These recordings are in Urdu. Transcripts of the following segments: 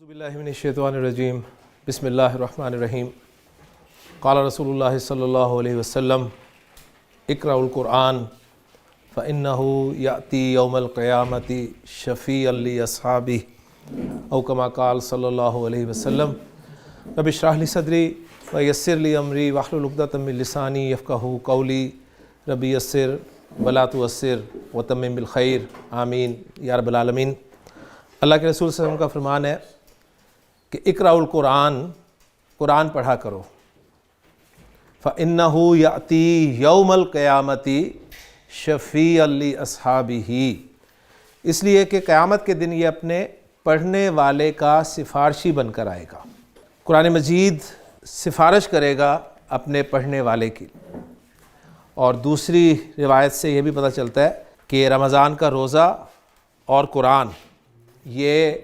اعوذ باللہ من الشیطان الرجیم بسم اللہ الرحمن الرحیم قال رسول اللہ صلی اللہ علیہ وسلم اقرأوا القرآن فإنه یأتی یوم القیامۃ شفیعا لأصحابہ او کما قال صلی اللہ علیہ وسلم رب اشرح لی صدری ویسر لی امری واحلل عقدۃ من لسانی یفقہوا قولی رب یسر ولا تعسر وتمم بالخیر آمین یا رب العالمین۔ اللہ کے رسول صلی اللہ علیہ وسلم کا فرمان ہے کہ اقرأوا القرآن، قرآن پڑھا کرو، فإنہ یأتی یوم القیامۃ شفیعا لأصحابہ، اس لیے کہ قیامت کے دن یہ اپنے پڑھنے والے کا سفارشی بن کر آئے گا۔ قرآن مجید سفارش کرے گا اپنے پڑھنے والے کی۔ اور دوسری روایت سے یہ بھی پتہ چلتا ہے کہ رمضان کا روزہ اور قرآن یہ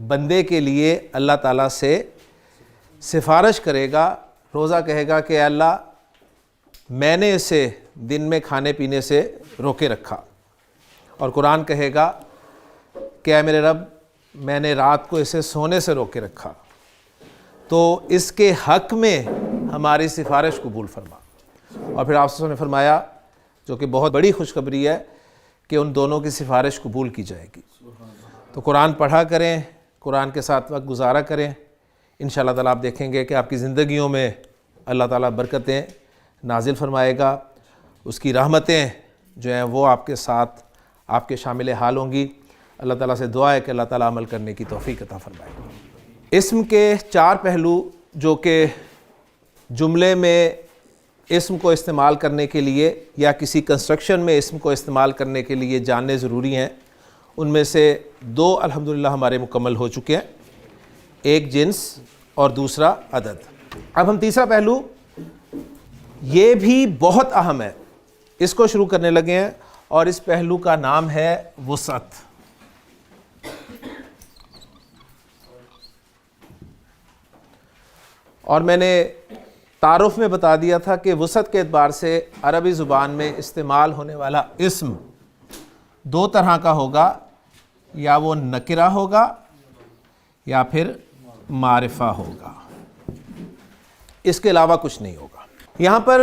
بندے کے لیے اللہ تعالیٰ سے سفارش کرے گا۔ روزہ کہے گا کہ اے اللہ میں نے اسے دن میں کھانے پینے سے روکے رکھا، اور قرآن کہے گا کہ اے میرے رب میں نے رات کو اسے سونے سے روکے رکھا، تو اس کے حق میں ہماری سفارش قبول فرما۔ اور پھر آپ نے فرمایا، جو کہ بہت بڑی خوشخبری ہے، کہ ان دونوں کی سفارش قبول کی جائے گی۔ تو قرآن پڑھا کریں، قرآن کے ساتھ وقت گزارا کریں، انشاءاللہ تعالیٰ آپ دیکھیں گے کہ آپ کی زندگیوں میں اللہ تعالیٰ برکتیں نازل فرمائے گا، اس کی رحمتیں جو ہیں وہ آپ کے ساتھ آپ کے شامل حال ہوں گی۔ اللہ تعالیٰ سے دعا ہے کہ اللہ تعالیٰ عمل کرنے کی توفیق عطا فرمائے۔ اسم کے 4 پہلو جو کہ جملے میں اسم کو استعمال کرنے کے لیے یا کسی کنسٹرکشن میں اسم کو استعمال کرنے کے لیے جاننے ضروری ہیں، ان میں سے 2 الحمدللہ ہمارے مکمل ہو چکے ہیں، ایک جنس اور دوسرا عدد۔ اب ہم تیسرا پہلو، یہ بھی بہت اہم ہے، اس کو شروع کرنے لگے ہیں، اور اس پہلو کا نام ہے وسعت۔ اور میں نے تعارف میں بتا دیا تھا کہ وسعت کے اعتبار سے عربی زبان میں استعمال ہونے والا اسم 2 طرح کا ہوگا، یا وہ نکرہ ہوگا یا پھر معرفہ ہوگا، اس کے علاوہ کچھ نہیں ہوگا۔ یہاں پر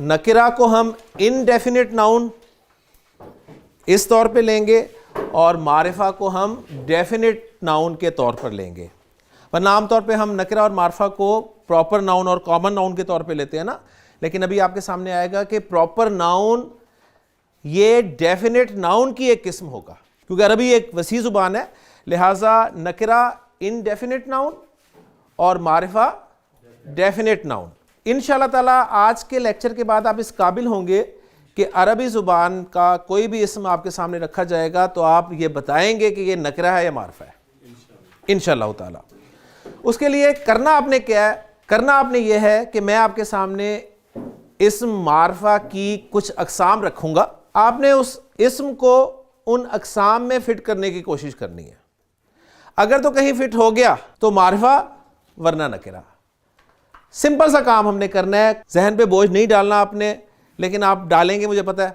نکرہ کو ہم انڈیفینٹ ناؤن اس طور پہ لیں گے، اور معرفہ کو ہم ڈیفینٹ ناؤن کے طور پر لیں گے، ورنہ عام طور پہ ہم نکرہ اور معرفہ کو پراپر ناؤن اور کامن ناؤن کے طور پہ لیتے ہیں نا، لیکن ابھی آپ کے سامنے آئے گا کہ پراپر ناؤن یہ ڈیفینٹ ناؤن کی ایک قسم ہوگا، کیونکہ عربی ایک وسیع زبان ہے، لہٰذا نکرہ انڈیفینٹ ناؤن اور معرفہ ڈیفینٹ ناؤن۔ انشاءاللہ تعالیٰ آج کے لیکچر کے بعد آپ اس قابل ہوں گے کہ عربی زبان کا کوئی بھی اسم آپ کے سامنے رکھا جائے گا تو آپ یہ بتائیں گے کہ یہ نکرہ ہے یا معرفہ ہے انشاءاللہ تعالیٰ۔ اس کے لیے کرنا آپ نے کیا ہے؟ کرنا آپ نے یہ ہے کہ میں آپ کے سامنے اسم معرفہ کی کچھ اقسام رکھوں گا، آپ نے اس اسم کو ان اقسام میں فٹ کرنے کی کوشش کرنی ہے۔ اگر تو کہیں فٹ ہو گیا تو معرفہ، ورنہ نکرہ۔ سمپل سا کام ہم نے کرنا ہے، ذہن پہ بوجھ نہیں ڈالنا آپ نے، لیکن آپ ڈالیں گے مجھے پتہ ہے،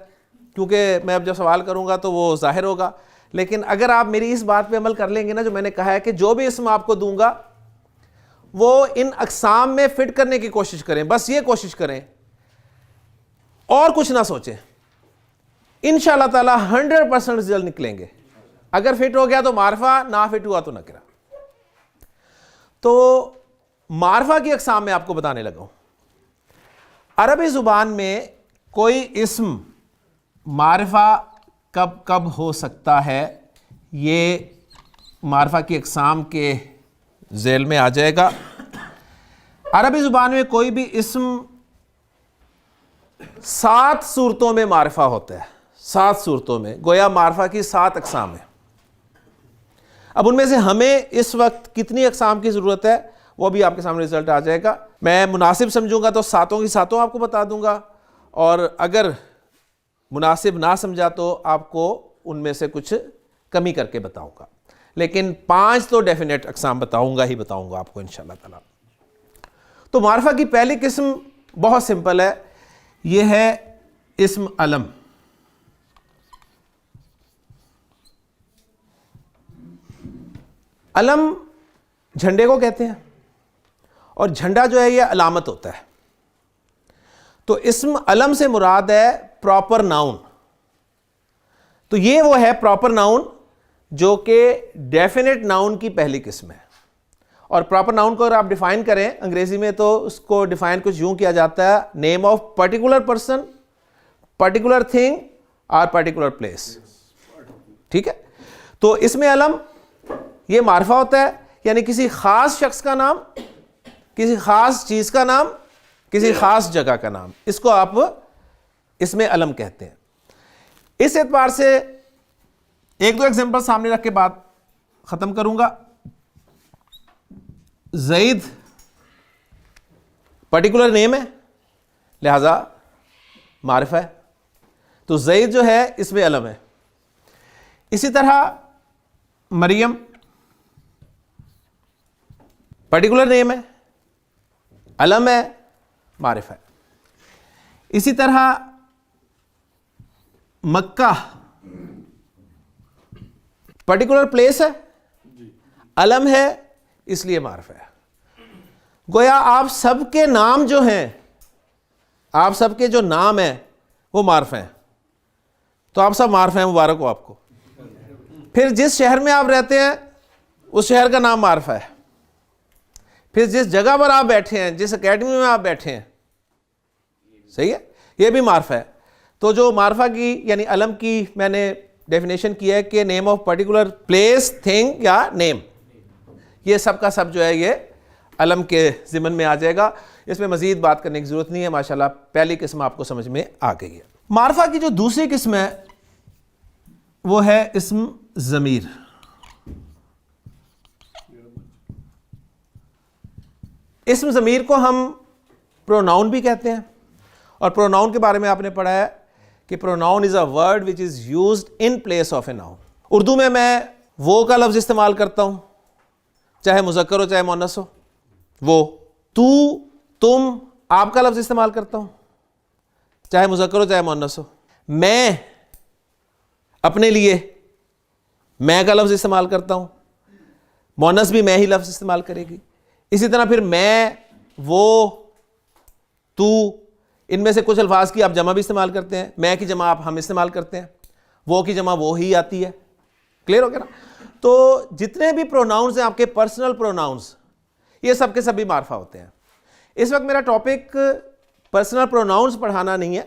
کیونکہ میں اب جب سوال کروں گا تو وہ ظاہر ہوگا۔ لیکن اگر آپ میری اس بات پہ عمل کر لیں گے نا، جو میں نے کہا ہے کہ جو بھی اسم آپ کو دوں گا وہ ان اقسام میں فٹ کرنے کی کوشش کریں، بس یہ کوشش کریں اور کچھ نہ سوچیں، انشاءاللہ تعالیٰ 100% رزلٹ نکلیں گے۔ اگر فٹ ہو گیا تو معرفہ، نہ فٹ ہوا تو نکرہ۔ تو معرفہ کی اقسام میں آپ کو بتانے لگا ہوں۔ عربی زبان میں کوئی اسم معرفہ کب کب ہو سکتا ہے، یہ معرفہ کی اقسام کے ذیل میں آ جائے گا۔ عربی زبان میں کوئی بھی اسم 7 صورتوں میں معرفہ ہوتا ہے، 7 صورتوں میں، گویا معرفہ کی 7 اقسام ہیں۔ اب ان میں سے ہمیں اس وقت کتنی اقسام کی ضرورت ہے وہ بھی آپ کے سامنے رزلٹ آ جائے گا۔ میں مناسب سمجھوں گا تو 7 کی 7 آپ کو بتا دوں گا، اور اگر مناسب نہ سمجھا تو آپ کو ان میں سے کچھ کمی کر کے بتاؤں گا، لیکن 5 تو ڈیفینیٹ اقسام بتاؤں گا آپ کو انشاءاللہ تعالیٰ۔ تو معرفہ کی پہلی قسم بہت سمپل ہے، یہ ہے اسم علم۔ علم جھنڈے کو کہتے ہیں، اور جھنڈا جو ہے یہ علامت ہوتا ہے. تو اسم علم سے مراد ہے پراپر ناؤن. تو یہ وہ ہے پراپر ناؤن جو کہ ڈیفینٹ ناؤن کی پہلی قسم ہے. اور پراپر ناؤن کو اگر آپ ڈیفائن کریں انگریزی میں تو اس کو ڈیفائن کچھ یوں کیا جاتا ہے: name of particular person, particular thing اور پرٹیکولر پلیس. ٹھیک ہے. تو اس میں علم یہ معرفہ ہوتا ہے، یعنی کسی خاص شخص کا نام، کسی خاص چیز کا نام، کسی خاص جگہ کا نام، اس کو آپ اس میں علم کہتے ہیں. اس اعتبار سے ایک دو ایگزامپل سامنے رکھ کے بات ختم کروں گا. زید پرٹیکولر نیم ہے، لہذا معرفہ ہے، تو زید جو ہے اس میں علم ہے. اسی طرح مریم پرٹیکولر نیم ہے، علم ہے، معرفہ ہے. اسی طرح مکہ پرٹیکولر پلیس ہے، علم ہے، اس لیے معرفہ ہے. گویا آپ سب کے نام جو ہیں، آپ سب کے جو نام ہیں وہ معرفہ ہیں. تو آپ سب معرفہ ہیں، مبارک ہو آپ کو. پھر جس شہر میں آپ رہتے ہیں اس شہر کا نام معرفہ ہے. پھر جس جگہ پر آپ بیٹھے ہیں، جس اکیڈمی میں آپ بیٹھے ہیں، صحیح ہے، یہ بھی معرفہ ہے. تو جو معرفہ کی یعنی علم کی میں نے ڈیفینیشن کی ہے کہ name of particular place, thing یا نیم، یہ سب کا سب جو ہے یہ علم کے ضمن میں آ جائے گا. اس میں مزید بات کرنے کی ضرورت نہیں ہے، ماشاءاللہ پہلی قسم آپ کو سمجھ میں آ گئی ہے. معرفہ کی جو دوسری قسم ہے وہ ہے اسم ضمیر. اسم ضمیر کو ہم پروناؤن بھی کہتے ہیں، اور پروناؤن کے بارے میں آپ نے پڑھا ہے کہ pronoun is a word which is used in place of a noun. Urdu میں وہ کا لفظ استعمال کرتا ہوں، چاہے مذکر ہو چاہے مؤنث ہو. وہ، تو، تم، آپ کا لفظ استعمال کرتا ہوں، چاہے مذکر ہو چاہے مؤنث ہو. میں اپنے لیے میں کا لفظ استعمال کرتا ہوں، مؤنث بھی میں ہی لفظ استعمال کرے گی. اسی طرح پھر میں، وہ، تو، ان میں سے کچھ الفاظ کی آپ جمع بھی استعمال کرتے ہیں. میں کی جمع آپ ہم استعمال کرتے ہیں، وہ کی جمع وہ ہی آتی ہے. کلیئر ہو گیا نا؟ تو جتنے بھی پروناؤنز ہیں آپ کے پرسنل پروناؤنز، یہ سب کے سب بھی معرفہ ہوتے ہیں. اس وقت میرا ٹاپک پرسنل پروناؤنز پڑھانا نہیں ہے،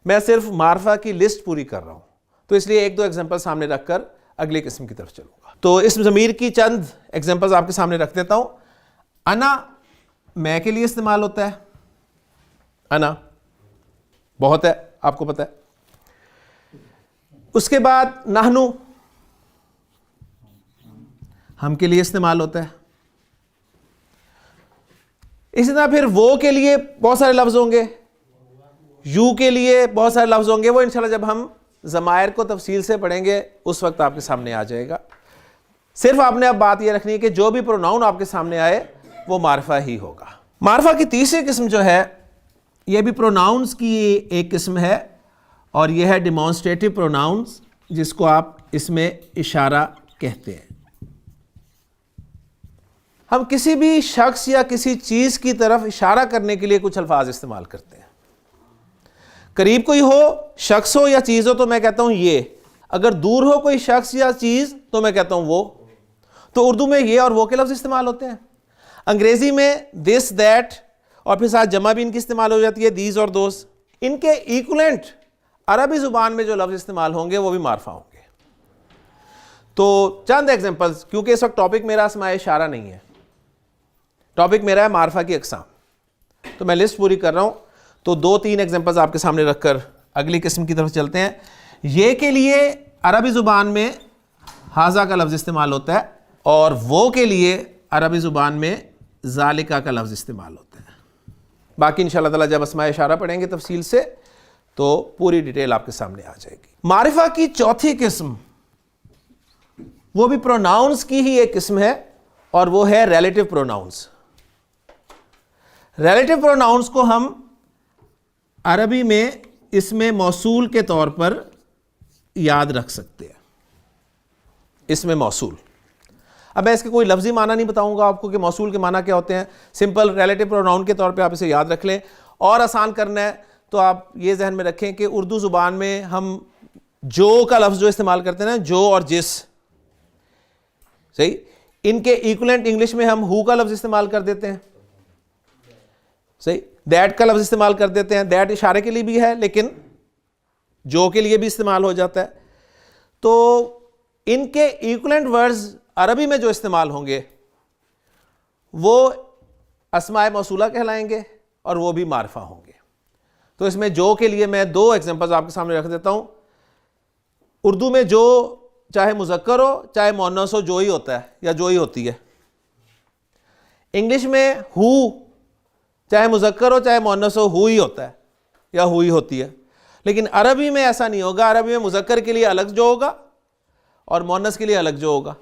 میں صرف معرفہ کی لسٹ پوری کر رہا ہوں. تو اس لیے ایک دو ایگزامپل سامنے رکھ کر اگلی قسم کی طرف چلوں گا. تو اسم ضمیر کی چند ایگزامپلز آپ کے سامنے رکھ دیتا ہوں. انا میں کے لیے استعمال ہوتا ہے، انا بہت ہے، آپ کو پتہ ہے. اس کے بعد نحنو ہم کے لیے استعمال ہوتا ہے. اسی طرح پھر وہ کے لیے بہت سارے لفظ ہوں گے، یو کے لیے بہت سارے لفظ ہوں گے. وہ انشاءاللہ جب ہم ضمائر کو تفصیل سے پڑھیں گے اس وقت آپ کے سامنے آ جائے گا. صرف آپ نے اب بات یہ رکھنی ہے کہ جو بھی پروناؤن آپ کے سامنے آئے وہ معرفہ ہی ہوگا. معرفہ کی تیسری قسم جو ہے یہ بھی پروناؤنز کی ایک قسم ہے، اور یہ ہے ڈیمانسٹریٹو پروناؤنز، جس کو آپ اس میں اشارہ کہتے ہیں. ہم کسی بھی شخص یا کسی چیز کی طرف اشارہ کرنے کے لیے کچھ الفاظ استعمال کرتے ہیں. قریب کوئی ہو، شخص ہو یا چیز ہو تو میں کہتا ہوں یہ. اگر دور ہو کوئی شخص یا چیز تو میں کہتا ہوں وہ. تو اردو میں یہ اور وہ کے لفظ استعمال ہوتے ہیں. انگریزی میں دس، دیٹ، اور پھر ساتھ جمع بھی ان کی استعمال ہو جاتی ہے، دیز اور دوز. ان کے ایکولنٹ عربی زبان میں جو لفظ استعمال ہوں گے وہ بھی معرفہ ہوں گے. تو چند ایگزامپلز، کیونکہ اس وقت ٹاپک میرا اسماء اشارہ نہیں ہے، ٹاپک میرا ہے معرفہ کی اقسام، تو میں لسٹ پوری کر رہا ہوں. تو دو تین ایگزامپلز آپ کے سامنے رکھ کر اگلی قسم کی طرف چلتے ہیں. یہ کے لیے عربی زبان میں ہاذا کا لفظ استعمال ہوتا ہے، اور وہ کے لیے عربی زبان میں ذالکا کا لفظ استعمال ہوتا ہے. باقی انشاءاللہ تعالی جب اسماء اشارہ پڑھیں گے تفصیل سے تو پوری ڈیٹیل آپ کے سامنے آ جائے گی. معرفہ کی چوتھی قسم وہ بھی پروناؤنز کی ہی ایک قسم ہے، اور وہ ہے ریلیٹو پروناؤنز. ریلیٹو پروناؤنز کو ہم عربی میں اسم موصول کے طور پر یاد رکھ سکتے ہیں. اسم موصول اب میں اس کے کوئی لفظی معنی نہیں بتاؤں گا آپ کو کہ موصول کے معنی کیا ہوتے ہیں، سمپل ریلیٹو پروناؤن کے طور پہ آپ اسے یاد رکھ لیں. اور آسان کرنا ہے تو آپ یہ ذہن میں رکھیں کہ اردو زبان میں ہم جو کا لفظ جو استعمال کرتے ہیں نا، جو اور جس، صحیح، ان کے ایکولنٹ انگلش میں ہم ہو کا لفظ استعمال کر دیتے ہیں، صحیح، دیٹ کا لفظ استعمال کر دیتے ہیں. دیٹ اشارے کے لیے بھی ہے لیکن جو کے لیے بھی استعمال ہو جاتا ہے. تو ان کے ایکولنٹ ورڈز عربی میں جو استعمال ہوں گے وہ اسماء موصولہ کہلائیں گے اور وہ بھی معرفہ ہوں گے. تو اس میں جو کے لیے میں 2 ایگزامپلز آپ کے سامنے رکھ دیتا ہوں. اردو میں جو چاہے مذکر ہو چاہے مؤنث ہو جو ہی ہوتا ہے یا جو ہی ہوتی ہے. انگلش میں ہو چاہے مذکر ہو چاہے مؤنث ہو ہی ہوتا ہے یا ہو ہی ہوتی ہے. لیکن عربی میں ایسا نہیں ہوگا. عربی میں مذکر کے لیے الگ جو ہوگا اور مؤنث کے لیے الگ جو ہوگا.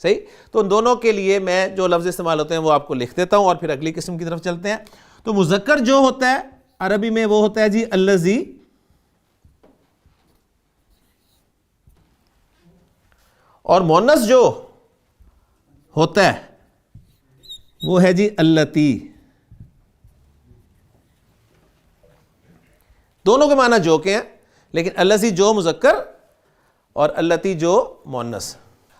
صحیح. تو ان دونوں کے لیے میں جو لفظ استعمال ہوتے ہیں وہ آپ کو لکھ دیتا ہوں اور پھر اگلی قسم کی طرف چلتے ہیں. تو مذکر جو ہوتا ہے عربی میں وہ ہوتا ہے جی الذی، اور مؤنث جو ہوتا ہے وہ ہے جی اللتی. دونوں کے معنی جو کے ہیں لیکن الذی جو مذکر اور اللتی جو مؤنث.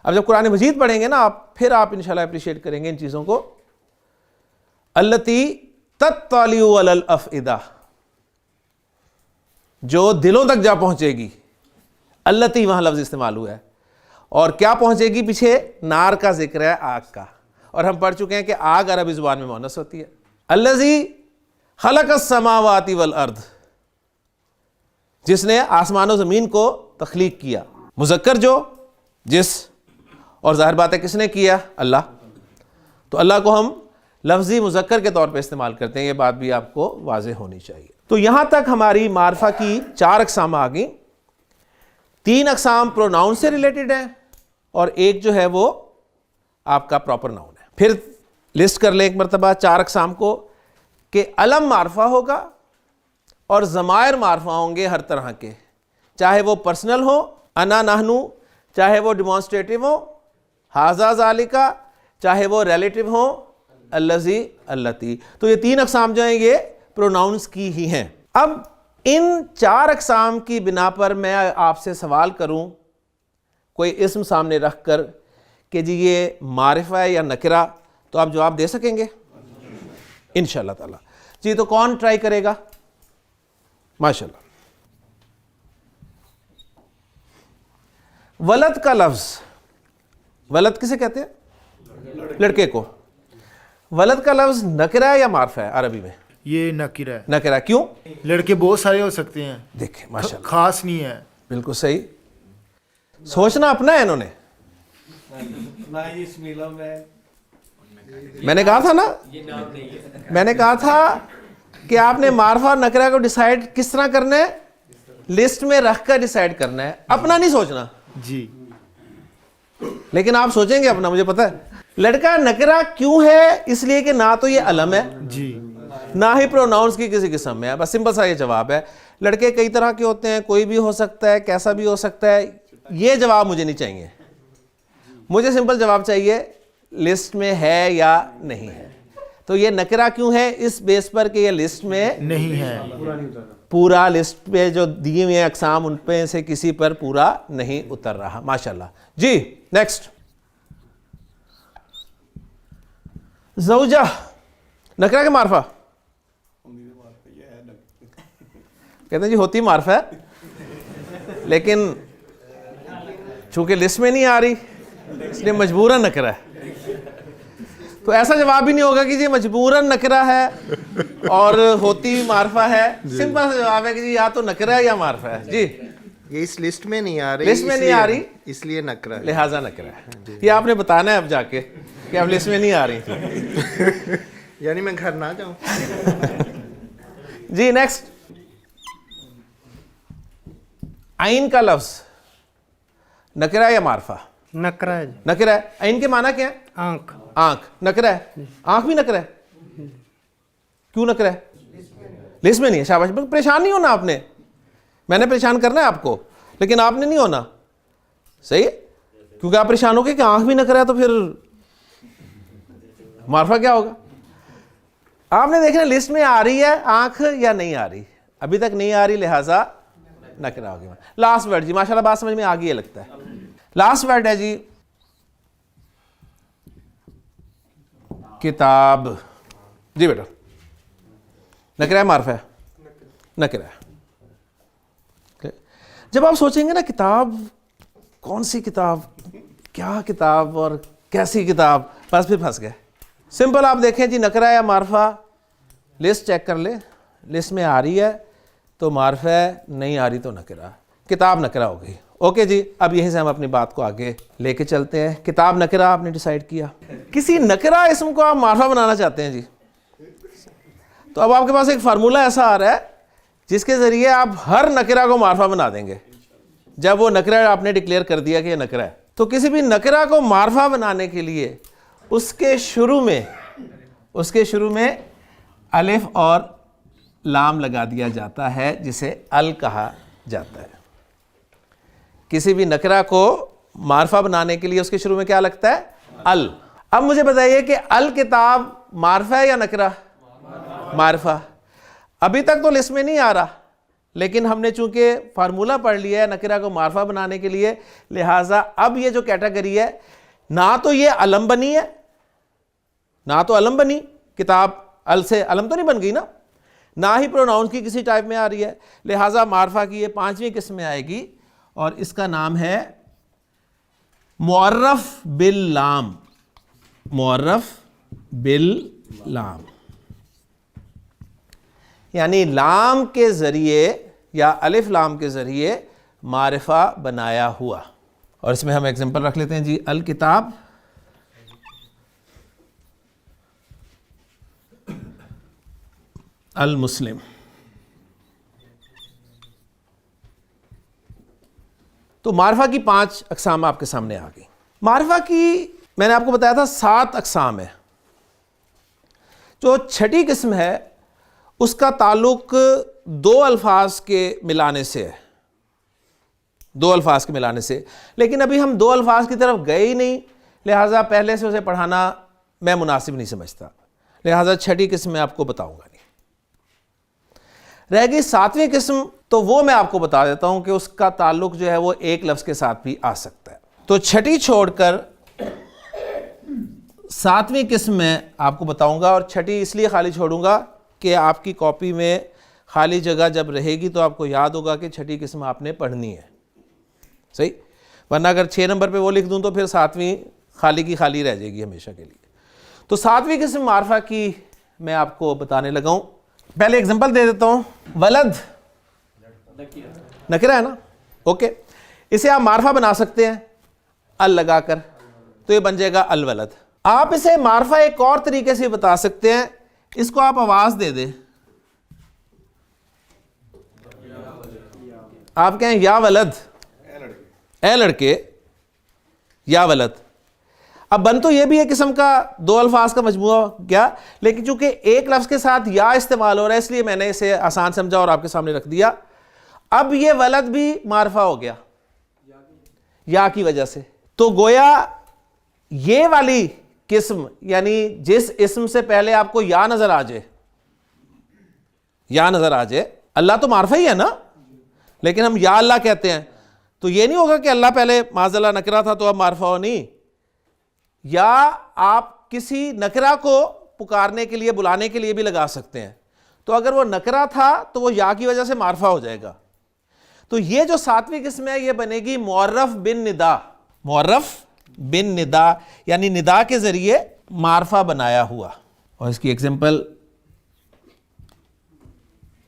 اب جب قرآن مجید پڑھیں گے نا آپ پھر آپ انشاءاللہ اپریشیٹ کریں گے ان چیزوں کو. اللتی تطلع علی الافئدہ، جو دلوں تک جا پہنچے گی. اللتی وہاں لفظ استعمال ہوا ہے. اور کیا پہنچے گی؟ پیچھے نار کا ذکر ہے، آگ کا، اور ہم پڑھ چکے ہیں کہ آگ عربی زبان میں مؤنث ہوتی ہے. الذی خلق السماوات والارض، جس نے آسمان و زمین کو تخلیق کیا. مذکر جو جس، اور ظاہر بات ہے کس نے کیا؟ اللہ. تو اللہ کو ہم لفظی مذکر کے طور پہ استعمال کرتے ہیں، یہ بات بھی آپ کو واضح ہونی چاہیے. تو یہاں تک ہماری معرفہ کی 4 اقسام آ گئیں. 3 اقسام پروناؤن سے ریلیٹڈ ہیں اور ایک جو ہے وہ آپ کا پراپر ناؤن ہے. پھر لسٹ کر لیں ایک مرتبہ 4 اقسام کو کہ علم معرفہ ہوگا اور ضمائر معرفہ ہوں گے ہر طرح کے، چاہے وہ پرسنل ہو انا نحنو، چاہے وہ ڈیمانسٹریٹو ہو ھذا ذالکا، چاہے وہ ریلیٹو ہو الذی اللتی. تو یہ 3 اقسام جو ہیں یہ پروناؤنس کی ہی ہیں. اب ان 4 اقسام کی بنا پر میں آپ سے سوال کروں کوئی اسم سامنے رکھ کر کہ جی یہ معرفہ ہے یا نکرہ، تو آپ جواب دے سکیں گے انشاءاللہ تعالی. جی تو کون ٹرائی کرے گا؟ ماشاءاللہ. ولد کا لفظ، ولد کسے کہتے ہیں؟ لڑکے کو. ولد کا لفظ نکرہ ہے یا معرفہ ہے عربی میں؟ یہ نکرہ ہے. نکرہ. کیوں؟ لڑکے بہت سارے ہو سکتے ہیں، دیکھیں ماشاءاللہ خاص نہیں ہے. بالکل صحیح. سوچنا اپنا ہے انہوں نے. میں نے کہا تھا نا، میں نے کہا تھا کہ آپ نے معرفہ اور نکرہ کو ڈیسائیڈ کس طرح کرنا ہے؟ لسٹ میں رکھ کر ڈیسائیڈ کرنا ہے، اپنا نہیں سوچنا. جی لیکن آپ سوچیں گے اپنا، مجھے پتہ ہے. لڑکا نکرہ کیوں ہے؟ اس لیے کہ نہ تو یہ علم ہے جی نہ ہی پروناؤنس کی کسی قسم میں ہے. بس سمپل سا یہ جواب ہے. لڑکے کئی طرح کے ہوتے ہیں، کوئی بھی ہو سکتا ہے، کیسا بھی ہو سکتا ہے. یہ جواب مجھے نہیں چاہیے. مجھے سمپل جواب چاہیے لسٹ میں ہے یا نہیں ہے. تو یہ نکرہ کیوں ہے؟ اس بیس پر کہ یہ لسٹ میں نہیں ہے. پورا لسٹ پہ جو دیے ہوئے اقسام ان پہ سے کسی پر پورا نہیں اتر رہا. ماشاءاللہ. جی نیکسٹ. زوجہ نکرہ کے معرفہ کہتے ہیں جی ہوتی معرفہ ہے لیکن چونکہ لسٹ میں نہیں آ رہی اس لیے مجبوراً نکرہ ہے. تو ایسا جواب بھی نہیں ہوگا کہ جی مجبوراً نکرہ ہے اور ہوتی معرفہ ہے. سمپل سا جواب ہے کہ جی یا تو نکرہ ہے یا معرفہ ہے. جی یہ اس لسٹ میں نہیں آ رہی، لسٹ میں نہیں آ رہی اس لیے نکرہ ہے، لہٰذا نکرہ ہے. یہ آپ نے بتانا ہے اب جا کے کہ اب لسٹ میں نہیں آ رہی. یعنی میں گھر نہ جاؤں. جی نیکسٹ. عین کا لفظ نکرہ یا معرفہ؟ نکرہ ہے. نکرہ ہے. عین کے معنی کیا ہے؟ آنکھ. آنکھ. نکرہ ہے. آنکھ بھی نکرہ ہے. کیوں نکرہ ہے؟ لسٹ میں نہیں ہے. شاباش. پریشان نہیں ہونا آپ نے، میں نے پریشان کرنا ہے آپ کو لیکن آپ نے نہیں ہونا. صحیح ہے. کیونکہ آپ پریشان ہو گئے کہ آنکھ بھی نکرا ہے تو پھر معرفہ کیا ہوگا. آپ نے دیکھنا لسٹ میں آ رہی ہے آنکھ یا نہیں آ رہی, ابھی تک نہیں آ رہی, لہٰذا نکرا ہوگی. لاسٹ ورڈ جی, ماشاءاللہ بات سمجھ میں آ گئی ہے لگتا ہے. لاسٹ ورڈ ہے جی کتاب. جی بیٹا, نکرا ہے معرفہ ہے؟ نکرا ہے. جب آپ سوچیں گے نا کتاب, کون سی کتاب, کیا کتاب اور کیسی کتاب, بس پھر پھنس گئے. سمپل آپ دیکھیں جی نکرا یا معرفہ, لسٹ چیک کر لیں, لسٹ میں آ رہی ہے تو معرفہ ہے, نہیں آ رہی تو نکرا. کتاب نکرا ہو گئی. اوکے جی, اب یہیں سے ہم اپنی بات کو آگے لے کے چلتے ہیں. کتاب نکرا آپ نے ڈیسائیڈ کیا, کسی نکرا اسم کو آپ معرفہ بنانا چاہتے ہیں جی, تو اب آپ کے پاس ایک فارمولہ ایسا آ رہا ہے جس کے ذریعے آپ ہر نکرا کو معرفہ بنا دیں گے. جب وہ نکرا آپ نے ڈکلیئر کر دیا کہ یہ نکرا ہے, تو کسی بھی نکرا کو معرفہ بنانے کے لیے اس کے شروع میں الف اور لام لگا دیا جاتا ہے جسے ال کہا جاتا ہے. کسی بھی نکرا کو معرفہ بنانے کے لیے اس کے شروع میں کیا لگتا ہے؟ ال. اب مجھے بتائیے کہ الکتاب معرفہ ہے یا نکرہ؟ معرفہ. ابھی تک تو لسٹ میں نہیں آ رہا, لیکن ہم نے چونکہ فارمولہ پڑھ لیا ہے نکرہ کو معرفہ بنانے کے لیے, لہٰذا اب یہ جو کیٹیگری ہے, نہ تو یہ علم بنی ہے, نہ تو علم بنی, کتاب ال سے علم تو نہیں بن گئی نا, نہ ہی پروناؤن کی کسی ٹائپ میں آ رہی ہے, لہٰذا معرفہ کی یہ 5ویں قسم میں آئے گی اور اس کا نام ہے معرف باللام. معرف باللام یعنی لام کے ذریعے یا الف لام کے ذریعے معرفہ بنایا ہوا. اور اس میں ہم ایگزامپل رکھ لیتے ہیں جی, الکتاب المسلم. تو معرفہ کی 5 اقسام آپ کے سامنے آ گئی. معرفہ کی میں نے آپ کو بتایا تھا 7 اقسام ہے. جو 6ٹھی قسم ہے اس کا تعلق 2 الفاظ کے ملانے سے ہے, 2 الفاظ کے ملانے سے, لیکن ابھی ہم 2 الفاظ کی طرف گئے ہی نہیں, لہٰذا پہلے سے اسے پڑھانا میں مناسب نہیں سمجھتا, لہٰذا 6ٹھی قسم میں آپ کو بتاؤں گا نہیں. رہ گئی 7ویں قسم, تو وہ میں آپ کو بتا دیتا ہوں کہ اس کا تعلق جو ہے وہ ایک لفظ کے ساتھ بھی آ سکتا ہے. تو 6ٹھی چھوڑ کر 7ویں قسم میں آپ کو بتاؤں گا, اور 6ٹھی اس لیے خالی چھوڑوں گا کہ آپ کی کاپی میں خالی جگہ جب رہے گی تو آپ کو یاد ہوگا کہ 6ٹھی قسم آپ نے پڑھنی ہے, صحیح, ورنہ اگر 6 نمبر پہ وہ لکھ دوں تو پھر 7ویں خالی کی خالی رہ جائے گی ہمیشہ کے لیے. تو 7ویں قسم معرفہ کی میں آپ کو بتانے لگا ہوں. پہلے اگزامپل دے دیتا ہوں. ولد نکرہ ہے نا, اوکے, اسے آپ معرفہ بنا سکتے ہیں ال لگا کر, تو یہ بن جائے گا الولد. آپ اسے معرفہ ایک اور طریقے سے بتا سکتے ہیں, اس کو آپ آواز دے دیں, آپ کہیں یا ولد, اے لڑکے, یا ولد. اب بن تو یہ بھی ایک قسم کا 2 الفاظ کا مجموعہ کیا, لیکن چونکہ ایک لفظ کے ساتھ یا استعمال ہو رہا ہے اس لیے میں نے اسے آسان سمجھا اور آپ کے سامنے رکھ دیا. اب یہ ولد بھی معرفہ ہو گیا یا کی وجہ سے. تو گویا یہ والی قسم, یعنی جس اسم سے پہلے آپ کو یا نظر آ جائے, یا نظر آ جائے, اللہ تو معرفہ ہی ہے نا, لیکن ہم یا اللہ کہتے ہیں, تو یہ نہیں ہوگا کہ اللہ پہلے معاذ اللہ نکرہ تھا تو اب معرفہ ہو, نہیں. یا آپ کسی نکرہ کو پکارنے کے لیے, بلانے کے لیے بھی لگا سکتے ہیں, تو اگر وہ نکرہ تھا تو وہ یا کی وجہ سے معرفہ ہو جائے گا. تو یہ جو 7ویں قسم ہے یہ بنے گی معرف بن ندا. معرف بن ندا یعنی ندا کے ذریعے معرفہ بنایا ہوا. اور اس کی ایگزامپل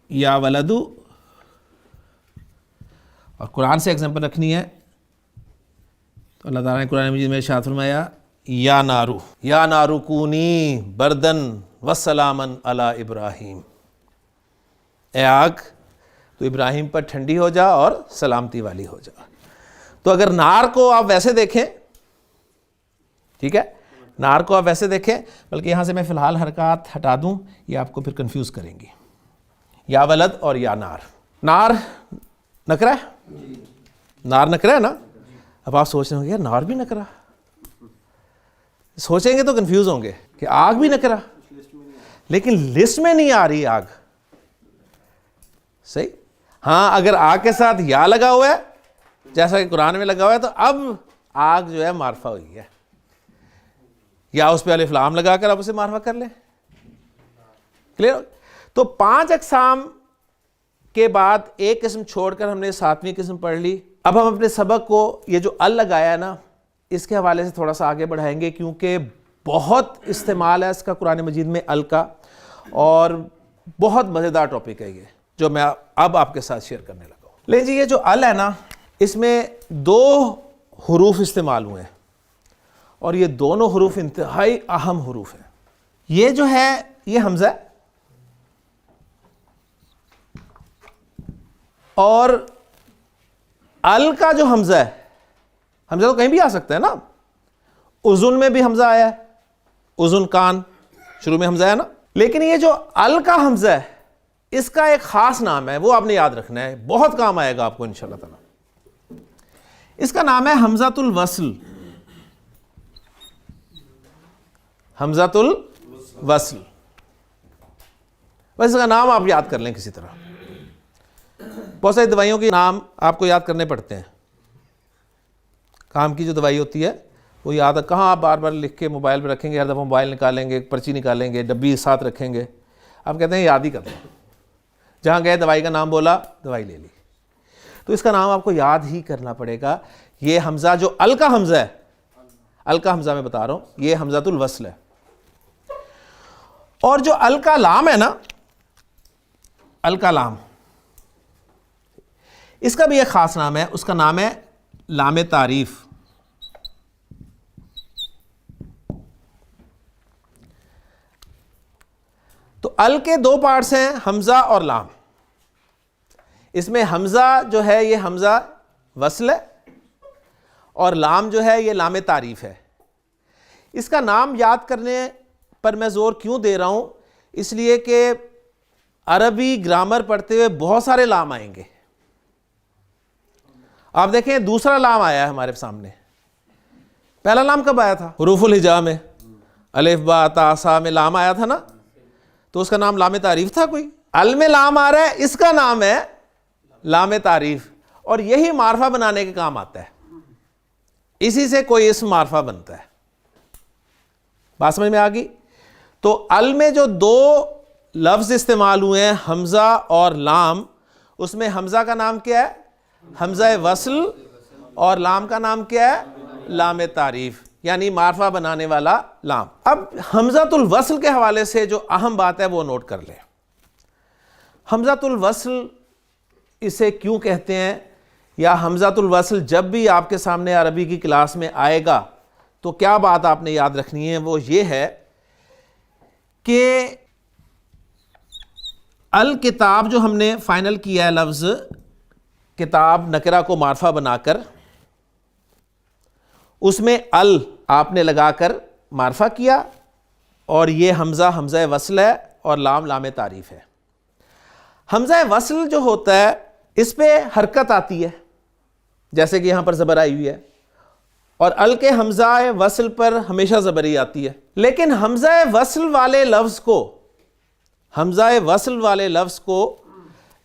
یا ولدو, اور قرآن سے ایگزامپل رکھنی ہے تو اللہ تعالیٰ نے قرآن مجید میں ارشاد فرمایا یا نارو, یا نارو کونی بردن وسلامن علی ابراہیم, اے آگ تو ابراہیم پر ٹھنڈی ہو جا اور سلامتی والی ہو جا. تو اگر نار کو آپ ویسے دیکھیں, ٹھیک ہے, نار کو آپ ویسے دیکھیں, بلکہ یہاں سے میں فی الحال حرکات ہٹا دوں, یہ آپ کو پھر کنفیوز کریں گی. یا ولد اور یا نار. نار نکرہ ہے, نار نکرہ ہے نا, اب آپ سوچ رہے ہوں گے یار نار بھی نکرا، سوچیں گے تو کنفیوز ہوں گے کہ آگ بھی نکرا، لیکن لسٹ میں نہیں آ رہی آگ. صحیح. ہاں اگر آگ کے ساتھ یا لگا ہوا ہے جیسا کہ قرآن میں لگا ہوا ہے تو اب آگ جو ہے معرفہ ہوئی ہے، یا اس پہ الف لام لگا کر آپ اسے معرفہ کر لیں. کلیئر. تو 5 اقسام کے بعد ایک قسم چھوڑ کر ہم نے 7ویں قسم پڑھ لی. اب ہم اپنے سبق کو یہ جو ال لگایا ہے نا اس کے حوالے سے تھوڑا سا آگے بڑھائیں گے، کیونکہ بہت استعمال ہے اس کا قرآن مجید میں ال کا، اور بہت مزیدار ٹاپک ہے یہ جو میں اب آپ کے ساتھ شیئر کرنے لگا ہوں. لیں جی، یہ جو ال ہے نا اس میں 2 حروف استعمال ہوئے ہیں، اور یہ دونوں حروف انتہائی اہم حروف ہیں. یہ جو ہے یہ حمزہ ہے، اور ال کا جو حمزہ ہے، حمزہ تو کہیں بھی آ سکتا ہے نا، اذن میں بھی حمزہ آیا ہے، اذن کان شروع میں حمزہ ہے نا، لیکن یہ جو ال کا حمزہ ہے اس کا ایک خاص نام ہے، وہ آپ نے یاد رکھنا ہے، بہت کام آئے گا آپ کو انشاءاللہ تعالی. اس کا نام ہے حمزۃ الوصل. حمزۃ الوصل، بس اس کا نام آپ یاد کر لیں کسی طرح. بہت ساری دوائیوں کے نام آپ کو یاد کرنے پڑتے ہیں. کام کی جو دوائی ہوتی ہے وہ یاد ہے، کہاں آپ بار بار لکھ کے موبائل پہ رکھیں گے، ہر دفعہ موبائل نکالیں گے، پرچی نکالیں گے، ڈبی ساتھ رکھیں گے. آپ کہتے ہیں یاد ہی کر لیں، جہاں گئے دوائی کا نام بولا دوائی لے لی. تو اس کا نام آپ کو یاد ہی کرنا پڑے گا. یہ حمزہ جو ال کا حمزہ ہے، ال کا حمزہ میں بتا رہا ہوں، یہ حمزۃ الوصل ہے. اور جو ال کا لام ہے نا، ال کا لام، اس کا بھی ایک خاص نام ہے، اس کا نام ہے لام تعریف. تو ال کے 2 پارٹس ہیں، حمزہ اور لام. اس میں حمزہ جو ہے یہ حمزہ وصل ہے، اور لام جو ہے یہ لام تعریف ہے. اس کا نام یاد کرنے پر میں زور کیوں دے رہا ہوں؟ اس لیے کہ عربی گرامر پڑھتے ہوئے بہت سارے لام آئیں گے. آپ دیکھیں دوسرا لام آیا ہے ہمارے سامنے. پہلا لام کب آیا تھا؟ حروف الہجا میں، الف با تا سا میں لام آیا تھا نا، تو اس کا نام لام تعریف تھا. کوئی ال میں لام آ رہا ہے، اس کا نام ہے لام تعریف، اور یہی معرفہ بنانے کے کام آتا ہے. اسی سے کوئی اسم معرفہ بنتا ہے. بات سمجھ میں آ گئی؟ تو ال میں جو 2 لفظ استعمال ہوئے ہیں، حمزہ اور لام، اس میں حمزہ کا نام کیا ہے؟ حمزہ وصل، اور لام کا نام کیا ہے؟ لام تعریف، یعنی معرفہ بنانے والا لام. اب حمزۃ الوصل کے حوالے سے جو اہم بات ہے وہ نوٹ کر لیں. حمزۃ الوصل اسے کیوں کہتے ہیں، یا حمزۃ الوصل جب بھی آپ کے سامنے عربی کی کلاس میں آئے گا تو کیا بات آپ نے یاد رکھنی ہے، وہ یہ ہے کہ الکتاب جو ہم نے فائنل کیا ہے لفظ کتاب نکرہ کو معرفہ بنا کر، اس میں ال آپ نے لگا کر معرفہ کیا، اور یہ حمزہ حمزہ وصل ہے اور لام لام تعریف ہے. حمزہ وصل جو ہوتا ہے اس پہ حرکت آتی ہے، جیسے کہ یہاں پر زبر آئی ہوئی ہے، اور ال کے حمزہ وصل پر ہمیشہ زبر ہی آتی ہے. لیکن حمزہ وصل والے لفظ کو، حمزہ وصل والے لفظ کو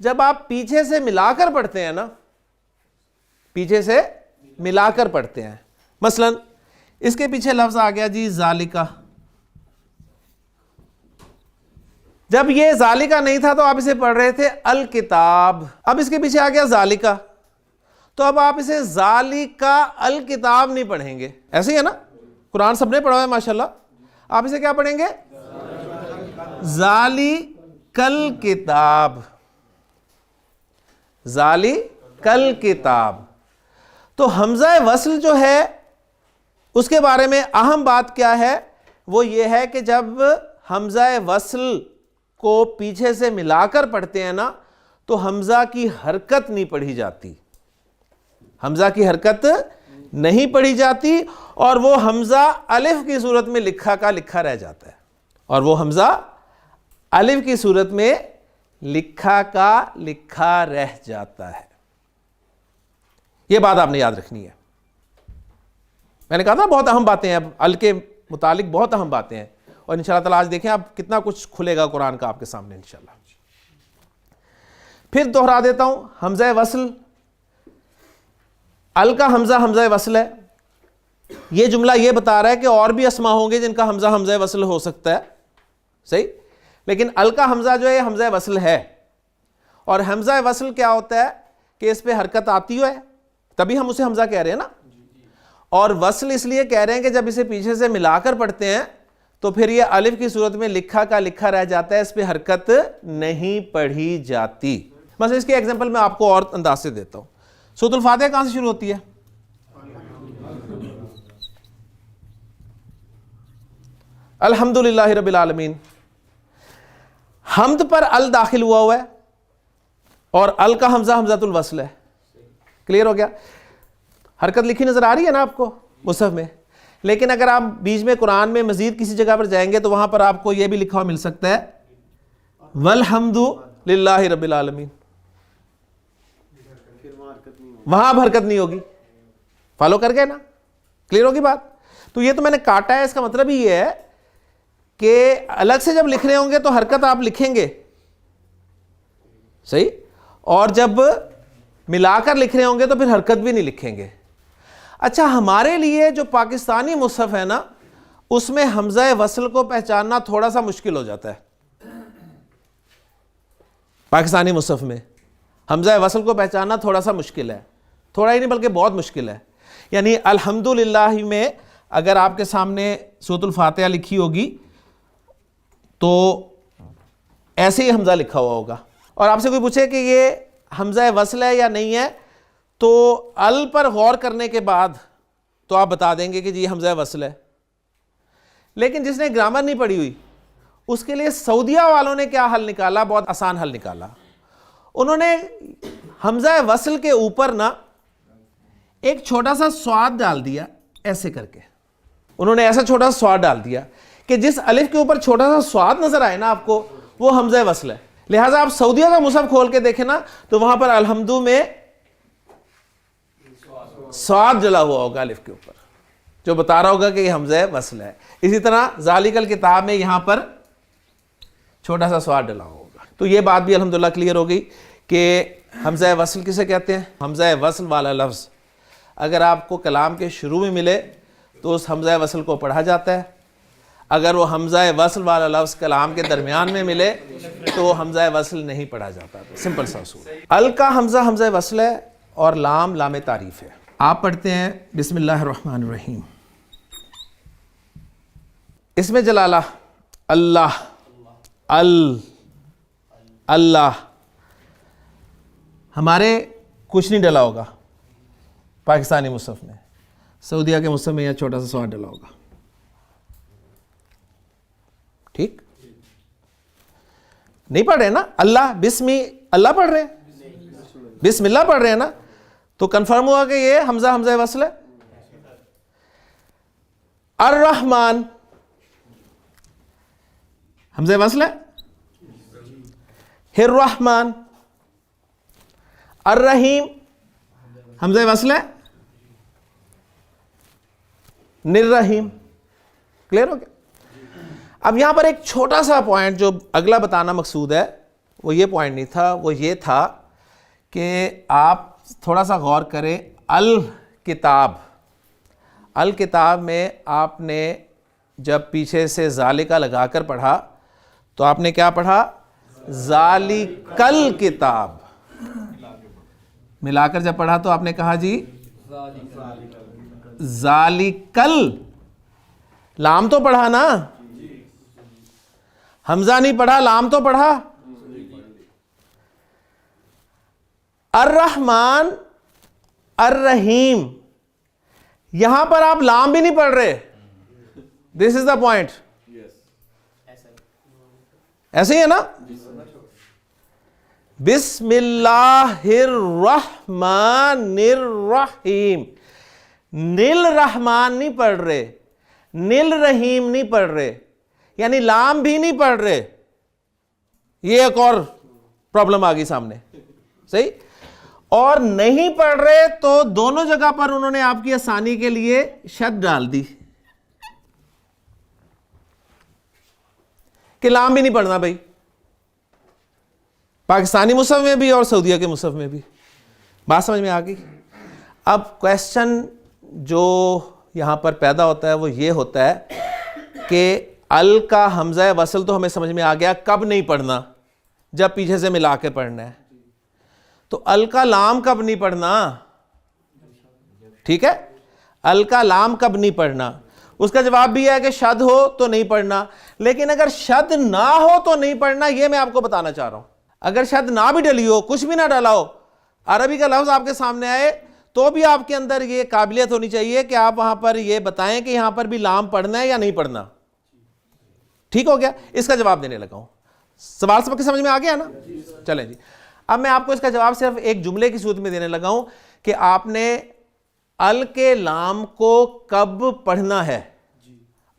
جب آپ پیچھے سے ملا کر پڑھتے ہیں نا، پیچھے سے ملا کر پڑھتے ہیں، مثلا اس کے پیچھے لفظ آ گیا جی ذالکہ، جب یہ ذالکہ نہیں تھا تو آپ اسے پڑھ رہے تھے الکتاب. اب اس کے پیچھے آ گیا ذالکہ، تو اب آپ اسے ذالکہ الکتاب نہیں پڑھیں گے. ایسے ہی ہے نا، قرآن سب نے پڑھا ہے ماشاءاللہ. آپ اسے کیا پڑھیں گے؟ ذالکل کتاب، ذالکل کتاب. تو حمزہ وصل جو ہے اس کے بارے میں اہم بات کیا ہے، وہ یہ ہے کہ جب حمزہ وصل کو پیچھے سے ملا کر پڑھتے ہیں نا تو حمزہ کی حرکت نہیں پڑھی جاتی، حمزہ کی حرکت نہیں پڑھی جاتی، اور وہ حمزہ الف کی صورت میں لکھا کا لکھا رہ جاتا ہے، اور وہ حمزہ الف کی صورت میں لکھا کا لکھا رہ جاتا ہے. یہ بات آپ نے یاد رکھنی ہے. میں نے کہا تھا بہت اہم باتیں ہیں، اب ال کے متعلق بہت اہم باتیں ہیں، اور انشاءاللہ تعالیٰ آج دیکھیں اب کتنا کچھ کھلے گا قرآن کا آپ کے سامنے انشاءاللہ۔ پھر دوہرا دیتا ہوں، حمزہ وصل، ال کا حمزہ حمزہ وصل ہے۔ یہ جملہ یہ بتا رہا ہے کہ اور بھی اسما ہوں گے جن کا حمزہ حمزہ وصل ہو سکتا ہے، صحیح، لیکن ال کا حمزہ جو ہے حمزہ وصل ہے۔ اور حمزہ وصل کیا ہوتا ہے کہ اس پہ حرکت آتی ہے، تبھی ہم اسے حمزہ کہہ رہے ہیں نا، اور وصل اس لیے کہہ رہے ہیں کہ جب اسے پیچھے سے ملا کر پڑھتے ہیں تو پھر یہ الف کی صورت میں لکھا کا لکھا رہ جاتا ہے، اس پہ حرکت نہیں پڑھی جاتی۔ مثلا اس کی ایگزامپل میں آپ کو اور انداز سے دیتا ہوں۔ سورۃ الفاتحہ کہاں سے شروع ہوتی ہے؟ الحمدللہ رب العالمین۔ حمد پر ال داخل ہوا ہے اور ال کا حمزہ حمزۃ الوصل ہے۔ کلیئر ہو گیا؟ حرکت لکھی نظر آ رہی ہے نا آپ کو مصحف میں، لیکن اگر آپ بیچ میں قرآن میں مزید کسی جگہ پر جائیں گے تو وہاں پر آپ کو یہ بھی لکھا ہوا مل سکتا ہے والحمد للہ رب العالمین، وہاں اب حرکت نہیں ہوگی۔ فالو کر گئے نا؟ کلیئر ہوگی بات؟ تو یہ تو میں نے کاٹا ہے، اس کا مطلب ہی یہ ہے کہ الگ سے جب لکھ رہے ہوں گے تو حرکت آپ لکھیں گے، صحیح، اور جب ملا کر لکھ رہے ہوں گے تو پھر حرکت بھی نہیں لکھیں گے۔ اچھا، ہمارے لیے جو پاکستانی مصحف ہے نا، اس میں حمزہ وصل کو پہچاننا تھوڑا سا مشکل ہو جاتا ہے۔ پاکستانی مصحف میں حمزہ وصل کو پہچاننا تھوڑا سا مشکل ہے، تھوڑا ہی نہیں بلکہ بہت مشکل ہے۔ یعنی الحمدللہ میں اگر آپ کے سامنے سورۃ الفاتحہ لکھی ہوگی تو ایسے ہی حمزہ لکھا ہوا ہوگا، اور آپ سے کوئی پوچھے کہ یہ حمزہ وصل ہے یا نہیں ہے تو ال پر غور کرنے کے بعد تو آپ بتا دیں گے کہ جی حمزہ وصل ہے۔ لیکن جس نے گرامر نہیں پڑھی ہوئی اس کے لیے سعودیہ والوں نے کیا حل نکالا؟ بہت آسان حل نکالا۔ انہوں نے حمزہ وصل کے اوپر نا ایک چھوٹا سا سواد ڈال دیا، ایسے کر کے انہوں نے ایسا چھوٹا سا سواد ڈال دیا کہ جس الف کے اوپر چھوٹا سا سواد نظر آئے نا آپ کو، وہ حمزہ وصل ہے۔ لہٰذا آپ سعودیہ کا مصحف کھول کے دیکھیں نا تو وہاں پر الحمدو میں سواد ڈلا ہوا ہوگا الف کے اوپر، جو بتا رہا ہوگا کہ یہ حمزہ وصل ہے۔ اسی طرح ذالک الکتاب میں یہاں پر چھوٹا سا سواد ڈلا ہوگا۔ تو یہ بات بھی الحمدللہ کلیئر ہو گئی کہ حمزہ وصل کسے کہتے ہیں۔ حمزہ وصل والا لفظ اگر آپ کو کلام کے شروع میں ملے تو اس حمزہ وصل کو پڑھا جاتا ہے، اگر وہ حمزہ وصل والا لفظ کلام کے درمیان میں ملے تو حمزہ وصل نہیں پڑھا جاتا۔ سمپل سا اصول۔ ال کا حمزہ حمزہ وصل ہے اور لام لام تعریف ہے۔ آپ پڑھتے ہیں بسم اللہ الرحمن الرحیم۔ اسم جلالہ اللہ، اللہ، ہمارے کچھ نہیں ڈلا ہوگا پاکستانی مصحف میں، سعودیہ کے مصحف میں یہ چھوٹا سا سواد ڈلا ہوگا، ٹھیک؟ نہیں پڑھ رہے نا اللہ بسمی اللہ پڑھ رہے ہیں، بسم اللہ پڑھ رہے ہیں نا، تو کنفرم ہوا کہ یہ حمزہ وصل ہے۔ الرحمن حمزہ وصل ہے، الرحمن۔ الرحیم حمزہ وصل ہے، نررحیم۔ کلیئر ہو گیا؟ اب یہاں پر ایک چھوٹا سا پوائنٹ جو اگلا بتانا مقصود ہے، وہ یہ پوائنٹ نہیں تھا، وہ یہ تھا کہ آپ تھوڑا سا غور کریں۔ الکتاب میں آپ نے جب پیچھے سے ذالکہ لگا کر پڑھا تو آپ نے کیا پڑھا؟ ذالکل کتاب۔ ملا کر جب پڑھا تو آپ نے کہا جی ذالکل، لام تو پڑھا نا، حمزہ نہیں پڑھا، لام تو پڑھا۔ الرحمن الرحیم، یہاں پر آپ لام بھی نہیں پڑھ رہے۔ دس از دا پوائنٹ۔ ایسے ہی ہے نا؟ بسم اللہ الرحمن الرحیم، نیل رحمان نہیں پڑھ رہے، نیل رحیم نہیں پڑھ رہے، یعنی لام بھی نہیں پڑھ رہے۔ یہ ایک اور پرابلم آ گئی سامنے، صحیح؟ اور نہیں پڑھ رہے تو دونوں جگہ پر انہوں نے آپ کی آسانی کے لیے شد ڈال دی کہ لام بھی نہیں پڑھنا بھائی، پاکستانی مصحف میں بھی اور سعودیہ کے مصحف میں بھی. بات سمجھ میں آ گئی؟ اب کویسچن جو یہاں پر پیدا ہوتا ہے وہ یہ ہوتا ہے کہ ال کا حمزہ وصل تو ہمیں سمجھ میں آ گیا، کب نہیں پڑھنا؟ جب پیچھے سے ملا کے پڑھنا ہے. تو ال کا لام کب نہیں پڑھنا؟ ٹھیک ہے، ال کا لام کب نہیں پڑھنا؟ اس کا جواب بھی ہے کہ شد ہو تو نہیں پڑھنا، لیکن اگر شد نہ ہو تو نہیں پڑھنا. یہ میں آپ کو بتانا چاہ رہا ہوں. اگر شد نہ بھی ڈلی ہو، کچھ بھی نہ ڈالا ہو، عربی کا لفظ آپ کے سامنے آئے تو بھی آپ کے اندر یہ قابلیت ہونی چاہیے کہ آپ وہاں پر یہ بتائیں کہ یہاں پر بھی لام پڑھنا ہے یا نہیں پڑھنا. ٹھیک ہو گیا؟ اس کا جواب دینے لگا ہوں. سوال سب کے سمجھ میں آ گیا نا؟ چلیں جی، اب میں آپ کو اس کا جواب صرف ایک جملے کی صورت میں دینے لگا ہوں کہ آپ نے ال کے لام کو کب پڑھنا ہے.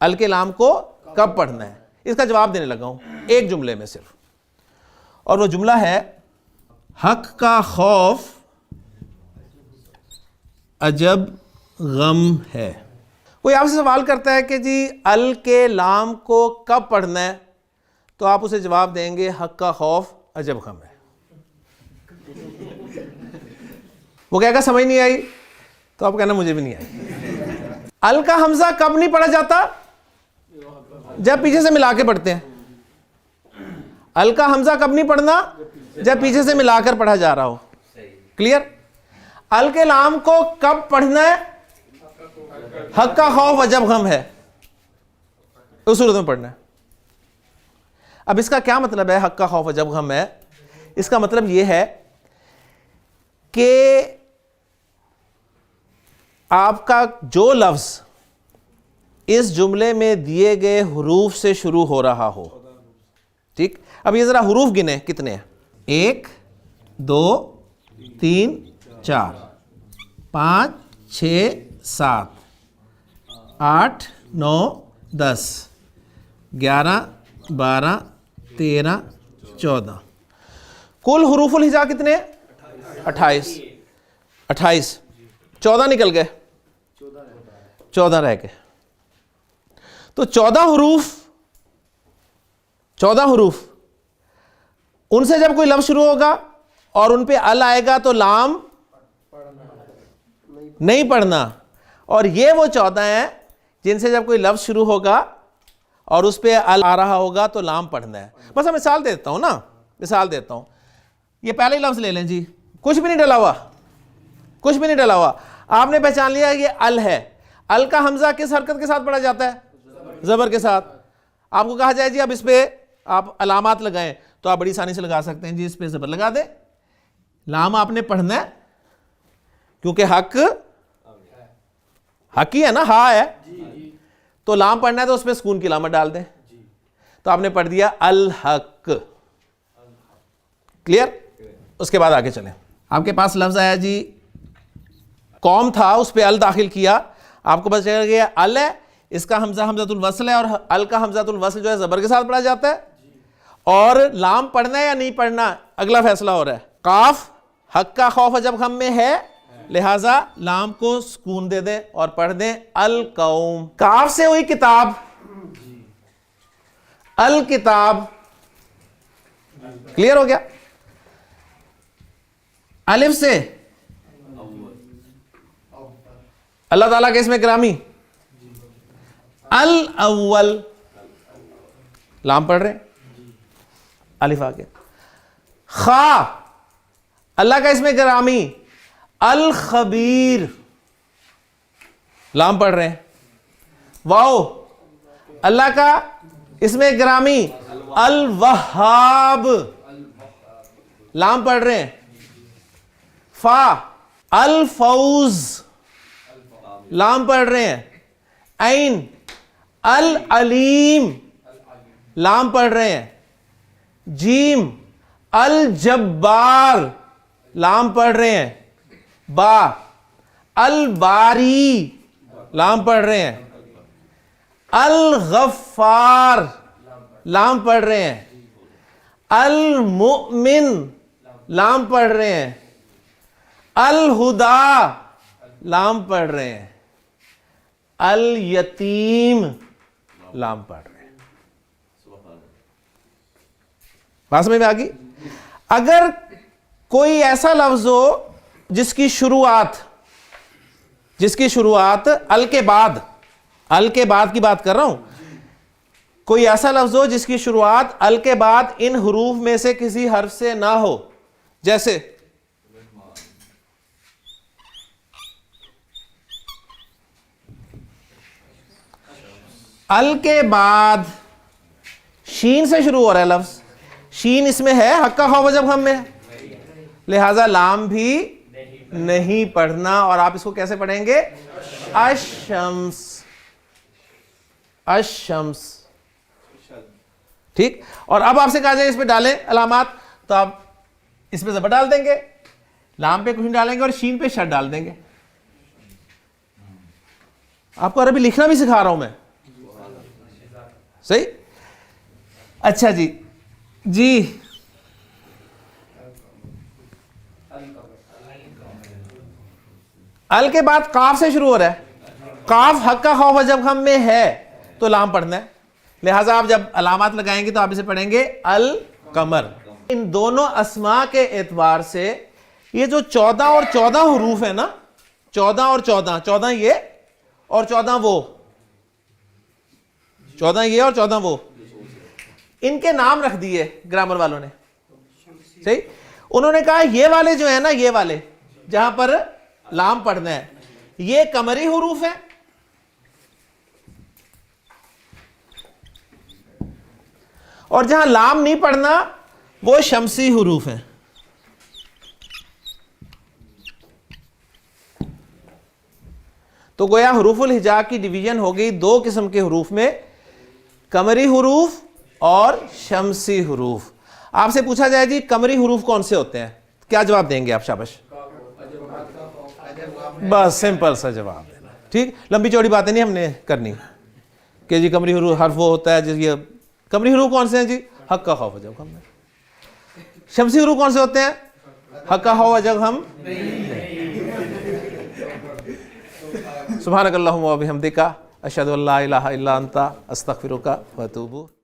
ال کے لام کو کب پڑھنا ہے، اس کا جواب دینے لگا ہوں ایک جملے میں صرف. اور وہ جملہ ہے حق کا خوف عجب غم ہے. کوئی آپ سے سوال کرتا ہے کہ جی ال کے لام کو کب پڑھنا ہے، تو آپ اسے جواب دیں گے حق کا خوف عجب غم ہے. وہ کہے گا سمجھ نہیں آئی، تو آپ کہنا مجھے بھی نہیں آئی. ال کا حمزہ کب نہیں پڑھا جاتا؟ جب پیچھے سے ملا کے پڑھتے ہیں. ال کا حمزہ کب نہیں پڑھنا؟ جب پیچھے سے ملا کر پڑھا جا رہا ہو. کلیئر؟ ال کے لام کو کب پڑھنا ہے؟ حق کا خوف عجب غم ہے، اس صورت میں پڑھنا ہے. اب اس کا کیا مطلب ہے حق کا خوف عجب غم ہے؟ اس کا مطلب یہ ہے کہ آپ کا جو لفظ اس جملے میں دیے گئے حروف سے شروع ہو رہا ہو. ٹھیک، اب یہ ذرا حروف گنے کتنے ہیں؟ 1 2 3 4 5 6 7 8 9 10 11 12 13 14. کل حروف الہجا کتنے؟ 28. 14 نکل گئے، 14 رہ گئے. تو 14 حروف ان سے جب کوئی لفظ شروع ہوگا اور ان پہ ال آئے گا تو لام نہیں پڑھنا. اور یہ وہ 14 ہیں جن سے جب کوئی لفظ شروع ہوگا اور اس پہ ال آ رہا ہوگا تو لام پڑھنا ہے. بس میں مثال دیتا ہوں نا، مثال دیتا ہوں. یہ پہلے لفظ لے لیں جی، کچھ بھی نہیں ڈلا ہوا، کچھ بھی نہیں ڈلا ہوا. آپ نے پہچان لیا یہ ال ہے. ال کا حمزہ کس حرکت کے ساتھ پڑھا جاتا ہے؟ زبر کے ساتھ. آپ کو کہا جائے جی اب اس پہ آپ علامات لگائیں تو آپ بڑی آسانی سے لگا سکتے ہیں. جی اس پہ زبر لگا دیں، لام آپ نے پڑھنا ہے کیونکہ حق ہی ہے نا، ہا ہے تو لام پڑھنا ہے تو اس پہ سکون کی علامت ڈال دیں. تو آپ نے پڑھ دیا الحق. کلیئر؟ اس کے بعد آگے چلیں. آپ کے پاس لفظ آیا جی قوم تھا، اس پہ ال داخل کیا، آپ کو پتہ چل گیا ال ہے، اس کا حمزہ حمزۃ الوصل ہے، اور ال کا حمزۃ الوصل جو ہے زبر کے ساتھ پڑھا جاتا ہے. اور لام پڑھنا ہے یا نہیں پڑھنا، اگلا فیصلہ ہو رہا ہے. قاف حق کا خوف عجب غم میں ہے، لہذا لام کو سکون دے دیں اور پڑھ دیں القوم. کاف سے ہوئی کتاب، الکتاب. کلیئر ہو گیا؟ الف سے اللہ تعالیٰ کے اس میں گرامی الاول، لام پڑھ رہے ہیں، الف آ گیا. خا اللہ کا اس میں گرامی الخبیر، لام پڑھ رہے ہیں. واو اللہ کا اس میں گرامی الوہاب، لام پڑھ رہے ہیں. فا الفوز، لام پڑھ رہے ہیں. عین العلیم، لام پڑھ رہے ہیں. جیم الجبار، لام پڑھ رہے ہیں. با الباری، لام پڑھ رہے ہیں. الغفار، لام پڑھ رہے ہیں. المؤمن، لام پڑھ رہے ہیں. الہدا لام پڑھ رہے ہیں, الیتیم لام پڑھ رہے ہیں. بات سمجھ میں آ گئی؟ اگر کوئی ایسا لفظ ہو جس کی شروعات ال کے بعد کی بات کر رہا ہوں, کوئی ایسا لفظ ہو جس کی شروعات ال کے بعد ان حروف میں سے کسی حرف سے نہ ہو, جیسے ال کے بعد شین سے شروع ہو رہا ہے لفظ, شین اس میں ہے, حقہ خواہ جب ہم میں ہے, لہذا لام بھی نہیں پڑھنا, اور آپ اس کو کیسے پڑھیں گے؟ الشمس, الشمس. ٹھیک. اور اب آپ سے کہا جائے اس پہ ڈالیں علامات, تو آپ اس پہ زبر ڈال دیں گے, لام پہ کچھ نہیں ڈالیں گے, اور شین پہ شد ڈال دیں گے. آپ کو عربی لکھنا بھی سکھا رہا ہوں میں, صحیح؟ اچھا جی ال کے بعد کاف سے شروع ہو رہا ہے, کاف حق کا خوف جب ہم میں ہے تو لام پڑھنا ہے, لہٰذا آپ جب علامات لگائیں گے تو آپ اسے پڑھیں گے القمر. ان دونوں اسماء کے اعتبار سے یہ جو 14 اور 14 حروف ہیں نا, 14 اور 14, 14 یہ اور 14 وہ, 14 یہ اور 14 وہ, ان کے نام رکھ دیے گرامر والوں نے, صحیح. انہوں نے کہا یہ والے جو ہیں نا, یہ والے جہاں پر لام پڑھنا ہے یہ قمری حروف ہیں, اور جہاں لام نہیں پڑھنا وہ شمسی حروف ہیں. تو گویا حروف الہجا کی ڈویژن ہو گئی دو قسم کے حروف میں, قمری حروف اور شمسی حروف. آپ سے پوچھا جائے جی قمری حروف کون سے ہوتے ہیں, کیا جواب دیں گے آپ؟ شاباش, بس سمپل سا جواب دینا. ٹھیک, لمبی چوڑی باتیں نہیں ہم نے کرنی کہ جی قمری حروف حرف وہ ہوتا ہے جی. یہ قمری حروف کون سے ہیں جی؟ حق کا خوف جب ہم. شمسی حروف کون سے ہوتے ہیں؟ حق کا خوف جب ہم. سبحانک اللہم و بحمدک اشہد ان لا الہ الا انت استغفرک و اتوب